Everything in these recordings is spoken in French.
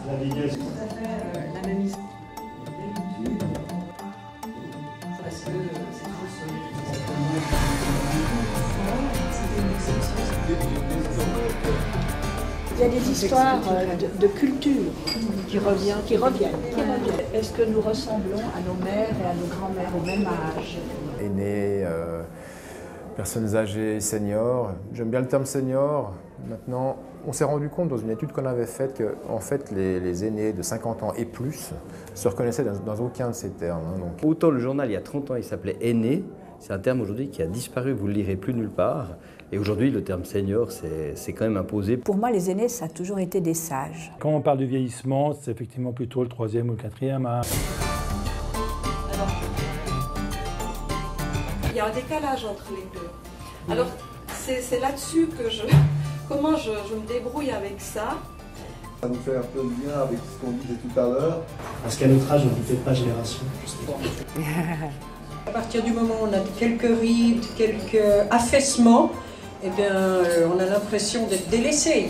La vieillesse. Tout à fait l'analyse parce que c'est trop solide. C'était une exception. Il y a des histoires de culture qui reviennent. Est-ce que nous ressemblons à nos mères et à nos grands-mères au même âge? Aînés, personnes âgées, seniors. J'aime bien le terme senior. Maintenant, on s'est rendu compte dans une étude qu'on avait faite que en fait, les aînés de 50 ans et plus se reconnaissaient dans aucun de ces termes. Donc. Autant le journal, il y a 30 ans, il s'appelait aîné. C'est un terme aujourd'hui qui a disparu, vous ne le lirez plus nulle part. Et aujourd'hui, le terme senior, c'est quand même imposé. Pour moi, les aînés, ça a toujours été des sages. Quand on parle du vieillissement, c'est effectivement plutôt le 3e ou le 4e âge. Il y a un décalage entre les deux. Alors, c'est là-dessus que comment je me débrouille avec ça. Ça nous fait un peu le lien avec ce qu'on disait tout à l'heure. Parce qu'à notre âge, on ne fait pas génération. À partir du moment où on a quelques rides, quelques affaissements, eh bien, on a l'impression d'être délaissé.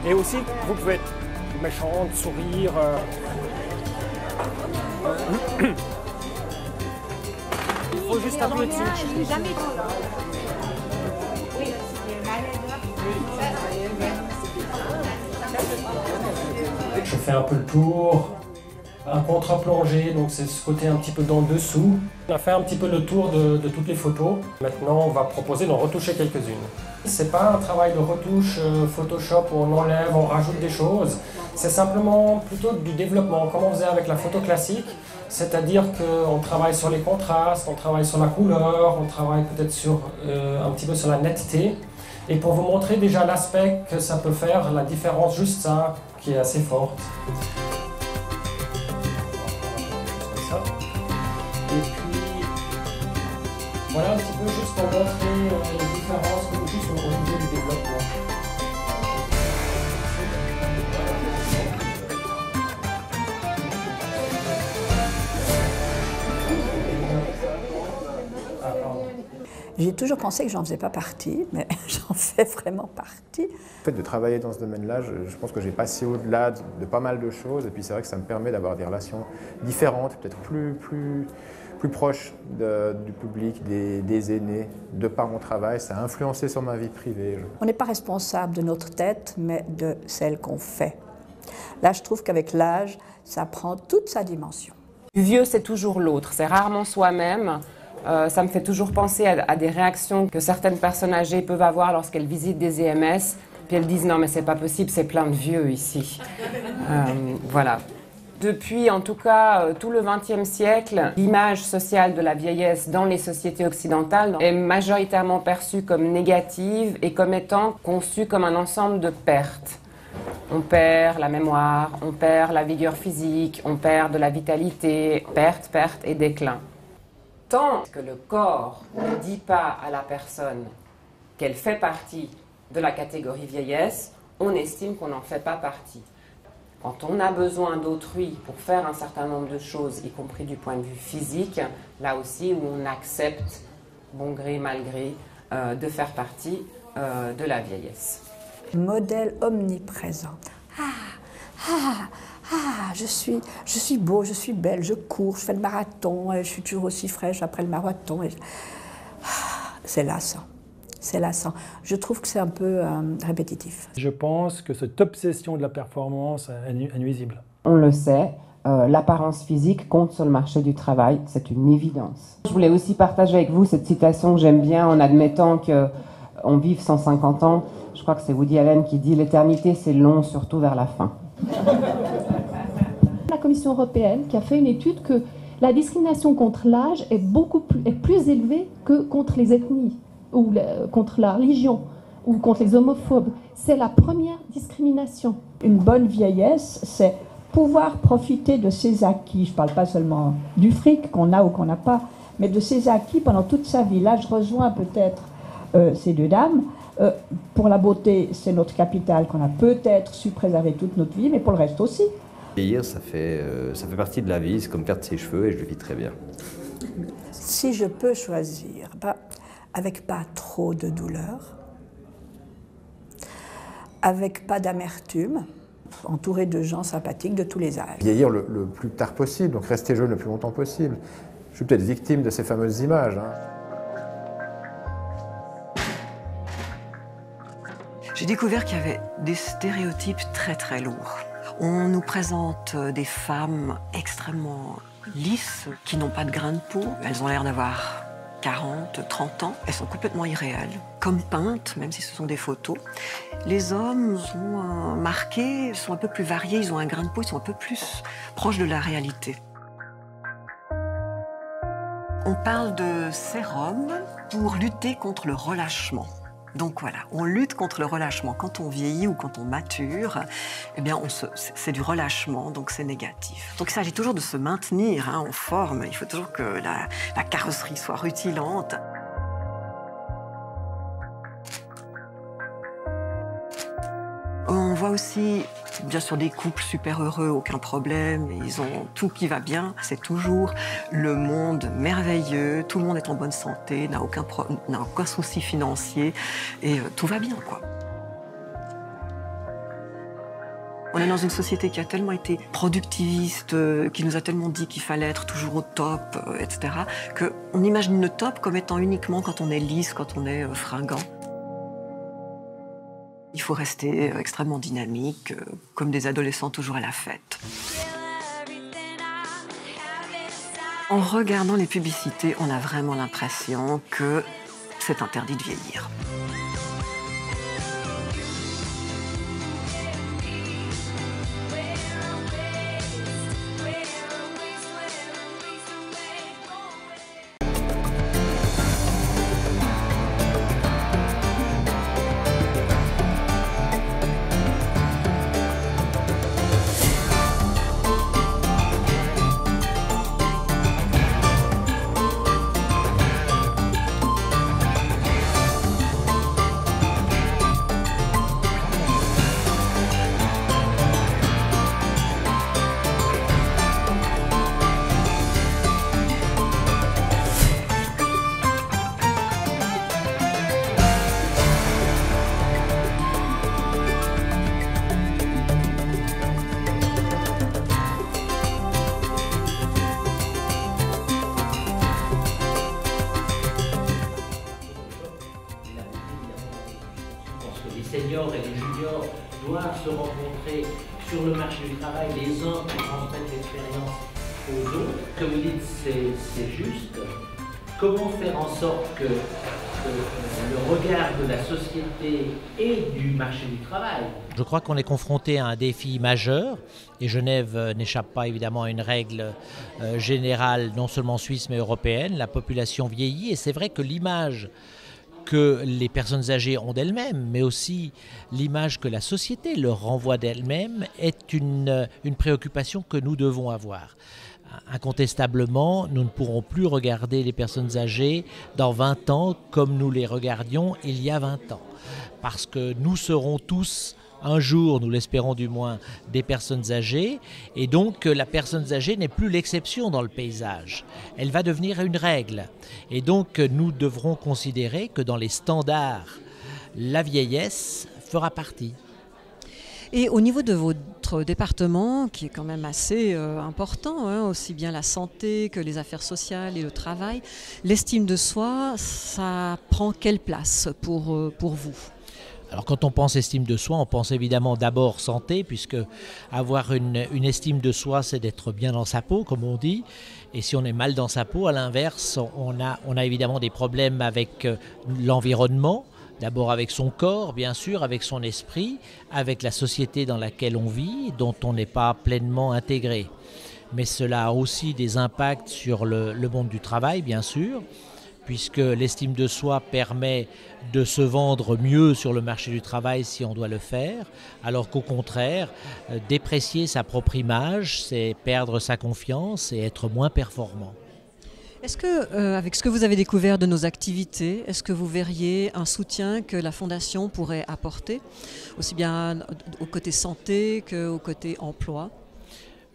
Et aussi, vous pouvez être méchante, sourire. Il faut juste un peu dessus. Je fais un peu le tour. Un contre-plongée, donc c'est ce côté un petit peu dans le dessous. On a fait un petit peu le tour de toutes les photos. Maintenant, on va proposer d'en retoucher quelques-unes. C'est pas un travail de retouche Photoshop où on enlève, on rajoute des choses. C'est simplement plutôt du développement, comme on faisait avec la photo classique. C'est-à-dire qu'on travaille sur les contrastes, on travaille sur la couleur, on travaille peut-être sur un petit peu sur la netteté. Et pour vous montrer déjà l'aspect que ça peut faire, la différence, juste ça, qui est assez forte. Et puis, voilà un petit peu juste pour montrer les différences, juste au niveau du développement. J'ai toujours pensé que j'en faisais pas partie, mais j'en fais vraiment partie. Le fait de travailler dans ce domaine-là, je pense que j'ai passé au-delà de pas mal de choses. Et puis c'est vrai que ça me permet d'avoir des relations différentes, peut-être plus proches du public, des aînés. De par mon travail, ça a influencé sur ma vie privée. On n'est pas responsable de notre tête, mais de celle qu'on fait. Là, je trouve qu'avec l'âge, ça prend toute sa dimension. Du vieux, c'est toujours l'autre, c'est rarement soi-même. Ça me fait toujours penser à des réactions que certaines personnes âgées peuvent avoir lorsqu'elles visitent des EMS, puis elles disent « non mais c'est pas possible, c'est plein de vieux ici ». Voilà. Depuis en tout cas tout le XXe siècle, l'image sociale de la vieillesse dans les sociétés occidentales est majoritairement perçue comme négative et comme étant conçue comme un ensemble de pertes. On perd la mémoire, on perd la vigueur physique, on perd de la vitalité, perte et déclin. Tant que le corps ne dit pas à la personne qu'elle fait partie de la catégorie vieillesse, on estime qu'on n'en fait pas partie. Quand on a besoin d'autrui pour faire un certain nombre de choses, y compris du point de vue physique, là aussi où on accepte, bon gré, mal gré, de faire partie de la vieillesse. Modèle omniprésent. Je suis beau, je suis belle, je cours, je fais le marathon, je suis toujours aussi fraîche après le marathon. C'est lassant. C'est lassant. Je trouve que c'est un peu répétitif. Je pense que cette obsession de la performance est nuisible. On le sait, l'apparence physique compte sur le marché du travail, c'est une évidence. Je voulais aussi partager avec vous cette citation que j'aime bien en admettant qu'on vive 150 ans. Je crois que c'est Woody Allen qui dit « L'éternité, c'est long, surtout vers la fin ». La Commission européenne qui a fait une étude que la discrimination contre l'âge est plus élevée que contre les ethnies, ou contre la religion, ou contre les homophobes. C'est la première discrimination. Une bonne vieillesse, c'est pouvoir profiter de ses acquis. Je ne parle pas seulement du fric qu'on a ou qu'on n'a pas, mais de ses acquis pendant toute sa vie. Là, je rejoins peut-être ces deux dames. Pour la beauté, c'est notre capital qu'on a peut-être su préserver toute notre vie, mais pour le reste aussi. Vieillir, ça fait partie de la vie, c'est comme perdre ses cheveux et je le vis très bien. Si je peux choisir, avec pas trop de douleur, avec pas d'amertume, entouré de gens sympathiques de tous les âges. Vieillir le plus tard possible, donc rester jeune le plus longtemps possible. Je suis peut-être victime de ces fameuses images. J'ai découvert qu'il y avait des stéréotypes très très lourds. On nous présente des femmes extrêmement lisses, qui n'ont pas de grain de peau. Elles ont l'air d'avoir 40, 30 ans. Elles sont complètement irréelles, comme peintes, même si ce sont des photos. Les hommes sont marqués, ils sont un peu plus variés, ils ont un grain de peau, ils sont un peu plus proches de la réalité. On parle de sérum pour lutter contre le relâchement. Donc voilà, on lutte contre le relâchement. Quand on vieillit ou quand on mature, eh bien c'est du relâchement, donc c'est négatif. Donc il s'agit toujours de se maintenir en forme. Il faut toujours que la carrosserie soit rutilante. On voit aussi, bien sûr, des couples super heureux, aucun problème, ils ont tout qui va bien. C'est toujours le monde merveilleux, tout le monde est en bonne santé, n'a aucun souci financier et tout va bien, quoi. On est dans une société qui a tellement été productiviste, qui nous a tellement dit qu'il fallait être toujours au top, etc., qu'on imagine le top comme étant uniquement quand on est lisse, quand on est fringant. Il faut rester extrêmement dynamique, comme des adolescents toujours à la fête. En regardant les publicités, on a vraiment l'impression que c'est interdit de vieillir. Les seniors et les juniors doivent se rencontrer sur le marché du travail, les uns pour transmettre l'expérience aux autres. Ce que vous dites, c'est juste. Comment faire en sorte que le regard de la société et du marché du travail. Je crois qu'on est confronté à un défi majeur et Genève n'échappe pas évidemment à une règle générale, non seulement suisse mais européenne. La population vieillit et c'est vrai que l'image que les personnes âgées ont d'elles-mêmes, mais aussi l'image que la société leur renvoie d'elles-mêmes est une préoccupation que nous devons avoir. Incontestablement, nous ne pourrons plus regarder les personnes âgées dans 20 ans comme nous les regardions il y a 20 ans. Parce que nous serons tous, un jour, nous l'espérons du moins, des personnes âgées. Et donc, la personne âgée n'est plus l'exception dans le paysage. Elle va devenir une règle. Et donc, nous devrons considérer que dans les standards, la vieillesse fera partie. Et au niveau de votre département, qui est quand même assez important, aussi bien la santé que les affaires sociales et le travail, l'estime de soi, ça prend quelle place pour vous ? Alors quand on pense estime de soi, on pense évidemment d'abord santé, puisque avoir une estime de soi, c'est d'être bien dans sa peau, comme on dit. Et si on est mal dans sa peau, à l'inverse, on a évidemment des problèmes avec l'environnement. D'abord avec son corps, bien sûr, avec son esprit, avec la société dans laquelle on vit, dont on n'est pas pleinement intégré. Mais cela a aussi des impacts sur le monde du travail, bien sûr, puisque l'estime de soi permet de se vendre mieux sur le marché du travail si on doit le faire, alors qu'au contraire, déprécier sa propre image, c'est perdre sa confiance et être moins performant. Est-ce que, avec ce que vous avez découvert de nos activités, est-ce que vous verriez un soutien que la Fondation pourrait apporter, aussi bien au côté santé qu'au côté emploi ?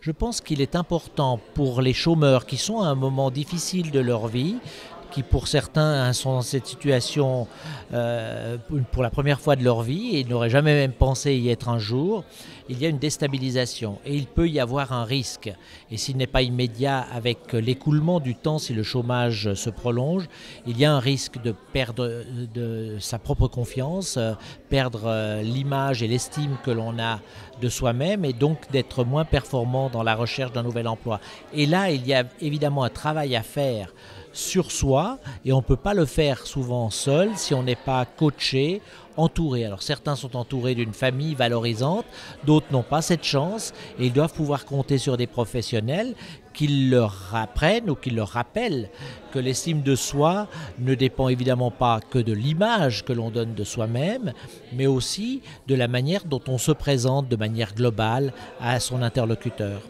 Je pense qu'il est important pour les chômeurs qui sont à un moment difficile de leur vie qui pour certains sont dans cette situation pour la première fois de leur vie et n'auraient jamais même pensé y être un jour, il y a une déstabilisation et il peut y avoir un risque. Et s'il n'est pas immédiat avec l'écoulement du temps, si le chômage se prolonge, il y a un risque de perdre de sa propre confiance, perdre l'image et l'estime que l'on a de soi-même et donc d'être moins performant dans la recherche d'un nouvel emploi. Et là, il y a évidemment un travail à faire sur soi et on ne peut pas le faire souvent seul si on n'est pas coaché, entouré. Alors certains sont entourés d'une famille valorisante, d'autres n'ont pas cette chance et ils doivent pouvoir compter sur des professionnels qui leur apprennent ou qui leur rappellent que l'estime de soi ne dépend évidemment pas que de l'image que l'on donne de soi-même, mais aussi de la manière dont on se présente de manière globale à son interlocuteur.